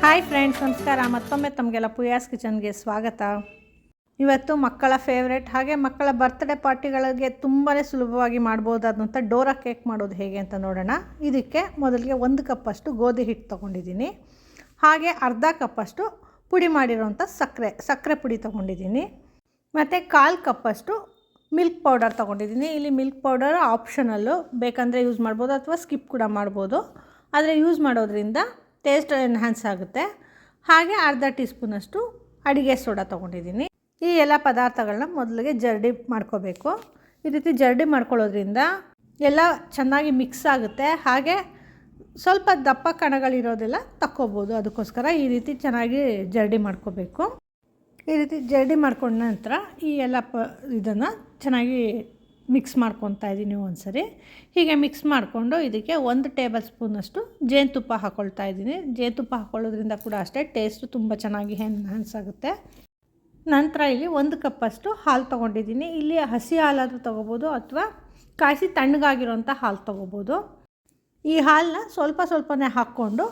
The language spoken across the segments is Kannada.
ಹಾಯ್ ಫ್ರೆಂಡ್ಸ್, ನಮಸ್ಕಾರ. ಮತ್ತೊಮ್ಮೆ ತಮಗೆಲ್ಲ ಪೂಯಾಸ್ ಕಿಚನ್ಗೆ ಸ್ವಾಗತ. ಇವತ್ತು ಮಕ್ಕಳ ಫೇವ್ರೆಟ್ ಹಾಗೆ ಮಕ್ಕಳ ಬರ್ತ್ಡೇ ಪಾರ್ಟಿಗಳಿಗೆ ತುಂಬಾ ಸುಲಭವಾಗಿ ಮಾಡ್ಬೋದಾದಂಥ ಡೋರಾ ಕೇಕ್ ಮಾಡೋದು ಹೇಗೆ ಅಂತ ನೋಡೋಣ. ಇದಕ್ಕೆ ಮೊದಲಿಗೆ 1 ಕಪ್ಪಷ್ಟು ಗೋಧಿ ಹಿಟ್ಟು ತೊಗೊಂಡಿದ್ದೀನಿ. ಹಾಗೆ ಅರ್ಧ ಕಪ್ಪಷ್ಟು ಪುಡಿ ಮಾಡಿರೋಂಥ ಸಕ್ಕರೆ ಪುಡಿ ತೊಗೊಂಡಿದ್ದೀನಿ. ಮತ್ತು 1/4 ಕಪ್ಪಷ್ಟು ಮಿಲ್ಕ್ ಪೌಡರ್ ತೊಗೊಂಡಿದ್ದೀನಿ. ಇಲ್ಲಿ ಮಿಲ್ಕ್ ಪೌಡರ್ ಆಪ್ಷನಲ್ಲು, ಬೇಕಂದರೆ ಯೂಸ್ ಮಾಡ್ಬೋದು ಅಥವಾ ಸ್ಕಿಪ್ ಕೂಡ ಮಾಡ್ಬೋದು. ಆದರೆ ಯೂಸ್ ಮಾಡೋದ್ರಿಂದ ಟೇಸ್ಟ್ ಎನ್ಹ್ಯಾನ್ಸ್ ಆಗುತ್ತೆ. ಹಾಗೆ ಅರ್ಧ ಟೀ ಸ್ಪೂನಷ್ಟು ಅಡುಗೆ ಸೋಡಾ ತೊಗೊಂಡಿದ್ದೀನಿ. ಈ ಎಲ್ಲ ಪದಾರ್ಥಗಳನ್ನ ಮೊದಲಿಗೆ ಜರಡಿ ಮಾಡ್ಕೋಬೇಕು. ಈ ರೀತಿ ಜರಡಿ ಮಾಡ್ಕೊಳ್ಳೋದ್ರಿಂದ ಎಲ್ಲ ಚೆನ್ನಾಗಿ ಮಿಕ್ಸ್ ಆಗುತ್ತೆ. ಹಾಗೆ ಸ್ವಲ್ಪ ದಪ್ಪ ಕಣಗಳಿರೋದೆಲ್ಲ ತಕ್ಕೋಬೋದು. ಅದಕ್ಕೋಸ್ಕರ ಈ ರೀತಿ ಚೆನ್ನಾಗಿ ಜರಡಿ ಮಾಡ್ಕೋಬೇಕು. ಈ ರೀತಿ ಜರಡಿ ಮಾಡ್ಕೊಂಡ ನಂತರ ಈ ಎಲ್ಲ ಇದನ್ನು ಚೆನ್ನಾಗಿ ಮಿಕ್ಸ್ ಮಾಡ್ಕೊತಾ ಇದ್ದೀನಿ ಒಂದ್ಸರಿ. ಹೀಗೆ ಮಿಕ್ಸ್ ಮಾಡಿಕೊಂಡು ಇದಕ್ಕೆ 1 ಟೇಬಲ್ ಸ್ಪೂನಷ್ಟು ಜೇನುತುಪ್ಪ ಹಾಕ್ಕೊಳ್ತಾ ಇದ್ದೀನಿ. ಜೇನುತುಪ್ಪ ಹಾಕ್ಕೊಳ್ಳೋದ್ರಿಂದ ಕೂಡ ಅಷ್ಟೇ ಟೇಸ್ಟು ತುಂಬ ಚೆನ್ನಾಗಿ ಎನ್ಹ್ಯಾನ್ಸ್ ಆಗುತ್ತೆ. ನಂತರ ಇಲ್ಲಿ 1 ಕಪ್ಪಷ್ಟು ಹಾಲು ತೊಗೊಂಡಿದ್ದೀನಿ. ಇಲ್ಲಿ ಹಸಿ ಹಾಲಾದರೂ ತೊಗೋಬೋದು ಅಥವಾ ಕಾಯಿಸಿ ತಣ್ಣಗಾಗಿರೋಂಥ ಹಾಲು ತೊಗೋಬೋದು. ಈ ಹಾಲನ್ನ ಸ್ವಲ್ಪನೇ ಹಾಕ್ಕೊಂಡು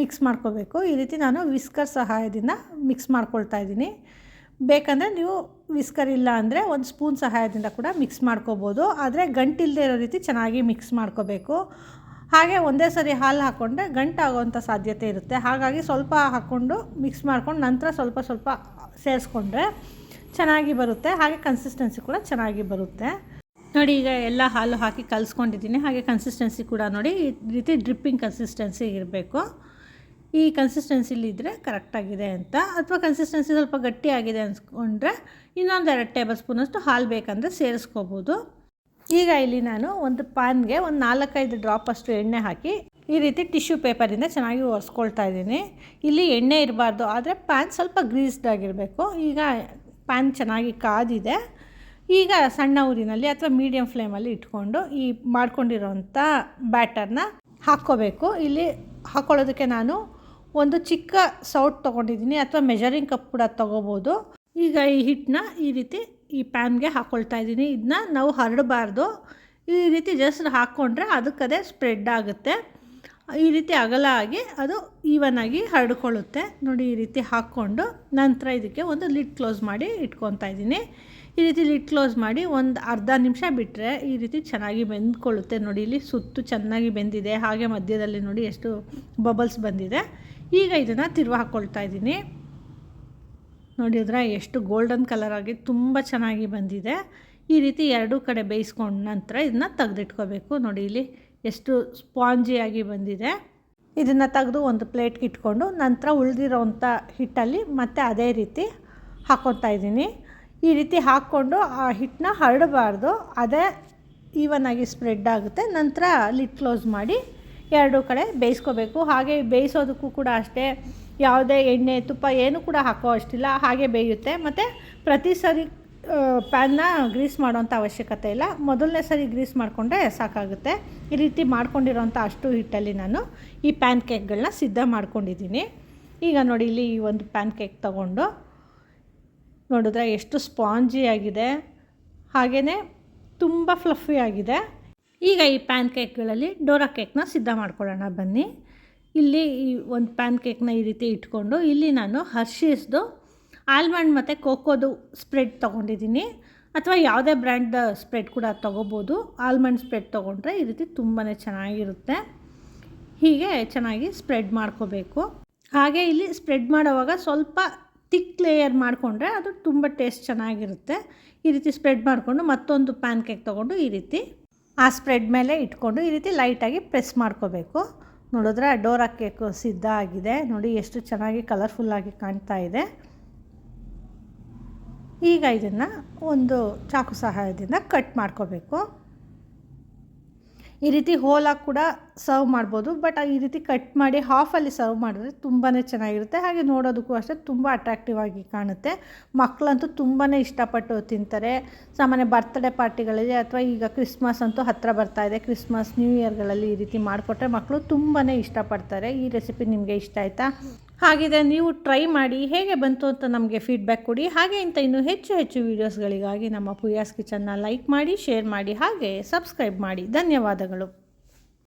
ಮಿಕ್ಸ್ ಮಾಡ್ಕೋಬೇಕು. ಈ ರೀತಿ ನಾನು ವಿಸ್ಕರ್ ಸಹಾಯದಿಂದ ಮಿಕ್ಸ್ ಮಾಡ್ಕೊಳ್ತಾ ಇದ್ದೀನಿ. ಬೇಕಂದರೆ ನೀವು ವಿಸ್ಕರ್ ಇಲ್ಲ ಅಂದರೆ 1 ಸ್ಪೂನ್ ಸಹಾಯದಿಂದ ಕೂಡ ಮಿಕ್ಸ್ ಮಾಡ್ಕೋಬೋದು. ಆದರೆ ಗಂಟಿಲ್ಲದೆ ಇರೋ ರೀತಿ ಚೆನ್ನಾಗಿ ಮಿಕ್ಸ್ ಮಾಡ್ಕೋಬೇಕು. ಹಾಗೆ ಒಂದೇ ಸರಿ ಹಾಲು ಹಾಕ್ಕೊಂಡ್ರೆ ಗಂಟಾಗೋವಂಥ ಸಾಧ್ಯತೆ ಇರುತ್ತೆ. ಹಾಗಾಗಿ ಸ್ವಲ್ಪ ಹಾಕ್ಕೊಂಡು ಮಿಕ್ಸ್ ಮಾಡ್ಕೊಂಡು ನಂತರ ಸ್ವಲ್ಪ ಸೇರಿಸ್ಕೊಂಡ್ರೆ ಚೆನ್ನಾಗಿ ಬರುತ್ತೆ. ಹಾಗೆ ಕನ್ಸಿಸ್ಟೆನ್ಸಿ ಕೂಡ ಚೆನ್ನಾಗಿ ಬರುತ್ತೆ. ನೋಡಿ, ಈಗ ಎಲ್ಲ ಹಾಲು ಹಾಕಿ ಕಲಿಸ್ಕೊಂಡಿದ್ದೀನಿ. ಹಾಗೆ ಕನ್ಸಿಸ್ಟೆನ್ಸಿ ಕೂಡ ನೋಡಿ, ಈ ರೀತಿ ಡ್ರಿಪ್ಪಿಂಗ್ ಕನ್ಸಿಸ್ಟೆನ್ಸಿ ಇರಬೇಕು. ಈ ಕನ್ಸಿಸ್ಟೆನ್ಸಿಲಿದ್ದರೆ ಕರೆಕ್ಟಾಗಿದೆ ಅಂತ. ಅಥವಾ ಕನ್ಸಿಸ್ಟೆನ್ಸಿ ಸ್ವಲ್ಪ ಗಟ್ಟಿಯಾಗಿದೆ ಅನ್ಸ್ಕೊಂಡ್ರೆ ಇನ್ನೊಂದು 2 ಟೇಬಲ್ ಸ್ಪೂನಷ್ಟು ಹಾಲು ಬೇಕಂದರೆ ಸೇರಿಸ್ಕೋಬೋದು. ಈಗ ಇಲ್ಲಿ ನಾನು ಒಂದು ಪ್ಯಾನ್ಗೆ 4-5 ಡ್ರಾಪಷ್ಟು ಎಣ್ಣೆ ಹಾಕಿ ಈ ರೀತಿ ಟಿಶ್ಯೂ ಪೇಪರಿಂದ ಚೆನ್ನಾಗಿ ಒರೆಸ್ಕೊಳ್ತಾ ಇದ್ದೀನಿ. ಇಲ್ಲಿ ಎಣ್ಣೆ ಇರಬಾರ್ದು, ಆದರೆ ಪ್ಯಾನ್ ಸ್ವಲ್ಪ ಗ್ರೀಸ್ಡ್ ಆಗಿರಬೇಕು. ಈಗ ಪ್ಯಾನ್ ಚೆನ್ನಾಗಿ ಕಾದಿದೆ. ಈಗ ಸಣ್ಣ ಊರಿನಲ್ಲಿ ಅಥವಾ ಮೀಡಿಯಮ್ ಫ್ಲೇಮಲ್ಲಿ ಇಟ್ಕೊಂಡು ಈ ಮಾಡ್ಕೊಂಡಿರೋಂಥ ಬ್ಯಾಟರ್ನ ಹಾಕ್ಕೋಬೇಕು. ಇಲ್ಲಿ ಹಾಕ್ಕೊಳ್ಳೋದಕ್ಕೆ ನಾನು ಒಂದು ಚಿಕ್ಕ ಸೌಟ್ ತೊಗೊಂಡಿದ್ದೀನಿ ಅಥವಾ ಮೆಜರಿಂಗ್ ಕಪ್ ಕೂಡ ತೊಗೋಬೋದು. ಈಗ ಈ ಹಿಟ್ಟನ್ನ ಈ ರೀತಿ ಈ ಪ್ಯಾನ್ಗೆ ಹಾಕ್ಕೊಳ್ತಾ ಇದ್ದೀನಿ. ಇದನ್ನ ನಾವು ಹರಡಬಾರ್ದು. ಈ ರೀತಿ ಜಸ್ಟ್ ಹಾಕ್ಕೊಂಡ್ರೆ ಅದಕ್ಕದೇ ಸ್ಪ್ರೆಡ್ ಆಗುತ್ತೆ. ಈ ರೀತಿ ಅಗಲ ಆಗಿ ಅದು ಈವನಾಗಿ ಹರಡ್ಕೊಳ್ಳುತ್ತೆ. ನೋಡಿ, ಈ ರೀತಿ ಹಾಕ್ಕೊಂಡು ನಂತರ ಇದಕ್ಕೆ ಒಂದು ಲಿಡ್ ಕ್ಲೋಸ್ ಮಾಡಿ ಇಟ್ಕೊತಾ ಇದ್ದೀನಿ. ಈ ರೀತಿ ಲಿಡ್ ಕ್ಲೋಸ್ ಮಾಡಿ ಒಂದು ಅರ್ಧ ನಿಮಿಷ ಬಿಟ್ಟರೆ ಈ ರೀತಿ ಚೆನ್ನಾಗಿ ಬೆಂದ್ಕೊಳ್ಳುತ್ತೆ. ನೋಡಿ, ಇಲ್ಲಿ ಸುತ್ತು ಚೆನ್ನಾಗಿ ಬೆಂದಿದೆ. ಹಾಗೆ ಮಧ್ಯದಲ್ಲಿ ನೋಡಿ ಎಷ್ಟು ಬಬಲ್ಸ್ ಬಂದಿದೆ. ಈಗ ಇದನ್ನು ತಿರುವಿ ಹಾಕ್ಕೊಳ್ತಾ ಇದ್ದೀನಿ. ನೋಡಿದ್ರೆ ಎಷ್ಟು ಗೋಲ್ಡನ್ ಕಲರ್ ಆಗಿ ತುಂಬ ಚೆನ್ನಾಗಿ ಬಂದಿದೆ. ಈ ರೀತಿ 2 ಕಡೆ ಬೇಯಿಸ್ಕೊಂಡ ನಂತರ ಇದನ್ನು ತೆಗೆದಿಟ್ಕೋಬೇಕು. ನೋಡಿ, ಇಲ್ಲಿ ಎಷ್ಟು ಸ್ಪಾಂಜಿಯಾಗಿ ಬಂದಿದೆ. ಇದನ್ನು ತೆಗೆದು ಒಂದು ಪ್ಲೇಟ್ಗೆ ಇಟ್ಕೊಂಡು ನಂತರ ಉಳಿದಿರೋವಂಥ ಹಿಟ್ಟಲ್ಲಿ ಮತ್ತೆ ಅದೇ ರೀತಿ ಹಾಕ್ಕೊತಾ ಇದ್ದೀನಿ. ಈ ರೀತಿ ಹಾಕ್ಕೊಂಡು ಆ ಹಿಟ್ಟನ್ನ ಹರಡಬಾರ್ದು, ಅದೇ ಈವನಾಗಿ ಸ್ಪ್ರೆಡ್ ಆಗುತ್ತೆ. ನಂತರ ಲಿಡ್ ಕ್ಲೋಸ್ ಮಾಡಿ 2 ಕಡೆ ಬೇಯಿಸ್ಕೋಬೇಕು. ಹಾಗೆ ಬೇಯಿಸೋದಕ್ಕೂ ಕೂಡ ಅಷ್ಟೇ ಯಾವುದೇ ಎಣ್ಣೆ ತುಪ್ಪ ಏನು ಕೂಡ ಹಾಕೋ ಅಷ್ಟಿಲ್ಲ, ಹಾಗೆ ಬೇಯುತ್ತೆ. ಮತ್ತು ಪ್ರತಿ ಸರಿ ಪ್ಯಾನ್ನ ಗ್ರೀಸ್ ಮಾಡೋಂಥ ಅವಶ್ಯಕತೆ ಇಲ್ಲ. ಮೊದಲನೇ ಸರಿ ಗ್ರೀಸ್ ಮಾಡಿಕೊಂಡ್ರೆ ಸಾಕಾಗುತ್ತೆ. ಈ ರೀತಿ ಮಾಡ್ಕೊಂಡಿರೋಂಥ ಅಷ್ಟು ಹಿಟ್ಟಲ್ಲಿ ನಾನು ಈ ಪ್ಯಾನ್ ಕೇಕ್ಗಳನ್ನ ಸಿದ್ಧ ಮಾಡ್ಕೊಂಡಿದ್ದೀನಿ. ಈಗ ನೋಡಿ, ಇಲ್ಲಿ ಈ ಒಂದು ಪ್ಯಾನ್ ಕೇಕ್ ತೊಗೊಂಡು ನೋಡಿದ್ರೆ ಎಷ್ಟು ಸ್ಪಾಂಜಿ ಆಗಿದೆ, ಹಾಗೆಯೇ ತುಂಬ ಫ್ಲಫಿ ಆಗಿದೆ. ಈಗ ಈ ಪ್ಯಾನ್ ಕೇಕ್ಗಳಲ್ಲಿ ಡೋರಾ ಕೇಕ್ನ ಸಿದ್ಧ ಮಾಡ್ಕೊಳ್ಳೋಣ ಬನ್ನಿ. ಇಲ್ಲಿ ಈ ಒಂದು ಪ್ಯಾನ್ ಕೇಕ್ನ ಈ ರೀತಿ ಇಟ್ಕೊಂಡು ಇಲ್ಲಿ ನಾನು ಹರ್ಷೀಸ್ದು ಆಲ್ಮಂಡ್ ಮತ್ತು ಕೋಕೋದು ಸ್ಪ್ರೆಡ್ ತೊಗೊಂಡಿದ್ದೀನಿ. ಅಥವಾ ಯಾವುದೇ ಬ್ರ್ಯಾಂಡ್ ಸ್ಪ್ರೆಡ್ ಕೂಡ ತೊಗೋಬೋದು. ಆಲ್ಮಂಡ್ ಸ್ಪ್ರೆಡ್ ತೊಗೊಂಡ್ರೆ ಈ ರೀತಿ ತುಂಬಾ ಚೆನ್ನಾಗಿರುತ್ತೆ. ಹೀಗೆ ಚೆನ್ನಾಗಿ ಸ್ಪ್ರೆಡ್ ಮಾಡ್ಕೋಬೇಕು. ಹಾಗೆ ಇಲ್ಲಿ ಸ್ಪ್ರೆಡ್ ಮಾಡೋವಾಗ ಸ್ವಲ್ಪ ತಿಕ್ ಲೇಯರ್ ಮಾಡಿಕೊಂಡ್ರೆ ಅದು ತುಂಬ ಟೇಸ್ಟ್ ಚೆನ್ನಾಗಿರುತ್ತೆ. ಈ ರೀತಿ ಸ್ಪ್ರೆಡ್ ಮಾಡಿಕೊಂಡು ಮತ್ತೊಂದು ಪ್ಯಾನ್ ಕೇಕ್ ತೊಗೊಂಡು ಈ ರೀತಿ ಆ ಸ್ಪ್ರೆಡ್ ಮೇಲೆ ಇಟ್ಕೊಂಡು ಈ ರೀತಿ ಲೈಟಾಗಿ ಪ್ರೆಸ್ ಮಾಡ್ಕೋಬೇಕು. ನೋಡಿದ್ರೆ ಡೋರಾ ಕೇಕು ಸಿದ್ಧ ಆಗಿದೆ. ನೋಡಿ, ಎಷ್ಟು ಚೆನ್ನಾಗಿ ಕಲರ್ಫುಲ್ಲಾಗಿ ಕಾಣ್ತಾ ಇದೆ. ಈಗ ಇದನ್ನು ಒಂದು ಚಾಕು ಸಹಾಯದಿಂದ ಕಟ್ ಮಾಡ್ಕೋಬೇಕು. ಈ ರೀತಿ ಹೋಲಾಗಿ ಕೂಡ ಸರ್ವ್ ಮಾಡ್ಬೋದು. ಬಟ್ ಈ ರೀತಿ ಕಟ್ ಮಾಡಿ ಹಾಫಲ್ಲಿ ಸರ್ವ್ ಮಾಡಿದ್ರೆ ತುಂಬಾ ಚೆನ್ನಾಗಿರುತ್ತೆ. ಹಾಗೆ ನೋಡೋದಕ್ಕೂ ಅಷ್ಟೇ ತುಂಬ ಅಟ್ರಾಕ್ಟಿವ್ ಆಗಿ ಕಾಣುತ್ತೆ. ಮಕ್ಕಳಂತೂ ತುಂಬಾ ಇಷ್ಟಪಟ್ಟು ತಿಂತಾರೆ. ಸಾಮಾನ್ಯ ಬರ್ತ್ಡೇ ಪಾರ್ಟಿಗಳಲ್ಲಿ ಅಥವಾ ಈಗ ಕ್ರಿಸ್ಮಸ್ ಅಂತೂ ಹತ್ತಿರ ಬರ್ತಾಯಿದೆ. ಕ್ರಿಸ್ಮಸ್ ನ್ಯೂ ಇಯರ್ಗಳಲ್ಲಿ ಈ ರೀತಿ ಮಾಡಿಕೊಟ್ರೆ ಮಕ್ಕಳು ತುಂಬಾ ಇಷ್ಟಪಡ್ತಾರೆ. ಈ ರೆಸಿಪಿ ನಿಮಗೆ ಇಷ್ಟ ಆಯಿತಾ? ಹಾಗಿದೆ, ನೀವು ಟ್ರೈ ಮಾಡಿ ಹೇಗೆ ಬಂತು ಅಂತ ನಮಗೆ ಫೀಡ್ಬ್ಯಾಕ್ ಕೊಡಿ. ಹಾಗೆ ಇನ್ನೂ ಹೆಚ್ಚು ವೀಡಿಯೋಸ್ಗಳಿಗಾಗಿ ನಮ್ಮ ಪೂಯಾಸ್ ಕಿಚನ್ನ ಲೈಕ್ ಮಾಡಿ, ಶೇರ್ ಮಾಡಿ, ಹಾಗೆ ಸಬ್ಸ್ಕ್ರೈಬ್ ಮಾಡಿ. ಧನ್ಯವಾದಗಳು.